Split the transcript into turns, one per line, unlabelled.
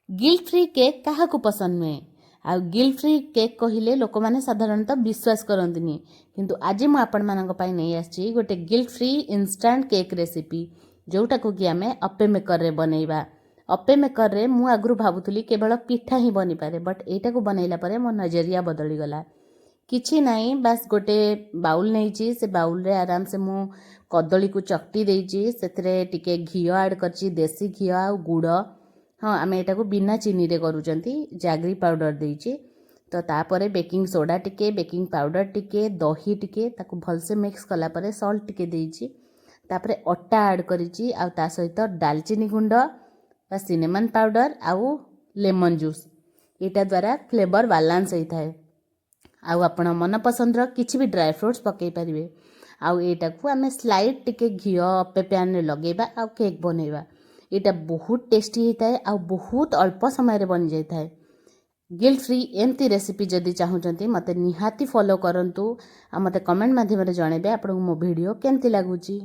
Guilt free cake क्या पसंद नुहे आ गिल्ट फ्री केक कहले लोक मैंने साधारणतः विश्वास करती किंतु आज मुझे आपण नहीं आसी गोटे guilt free instant cake recipe जोटा को कि आम अपे मेकर रे बनैबा। अपे मेकर रे मु आगु भावुली केवल पिठा ही बनी पारे बट एटा को बनैला परे मो नजरिया बदली गला। किछि नहीं बास गोटे बाउल नहीं से बाउल रे आराम से मु कदली को चकटी देइछि सेथरे टिके घिओ ऐड करछि देसी घिओ आ गुड़। हाँ आम एटा को बिना चीनी रे करूचंती जागरी पाउडर देइछि तो तापरे बेकिंग सोडा टिके बेकिंग पाउडर टिके दही टिके ताको भलसे मिक्स कला परे सॉल्ट टिके देइछि तापरे अट्टा ऐड करिछि आ ता सहित दालचीनी गुंड बा सिनेमन पाउडर आउ लेमन जूस एटा द्वारा फ्लेवर बैलेंस होता है। आउ आपण मन पसंद किसी भी ड्राई फ्रूट्स पकई पारे आउ एटा को आम स्लाइड टिके घिओ अपे पैन रे लगेबा आउ केक बनैबा। एटा बहुत टेस्टी होता है आउ बहुत अल्प समय रे बन जाता है। गिल्ट फ्री एमती रेसिपी जदि चाहूँगी मते निहाती फॉलो करंतु आ मते कमेंट माध्यम रे जणेबे आपन मो वीडियो केमती लागुची।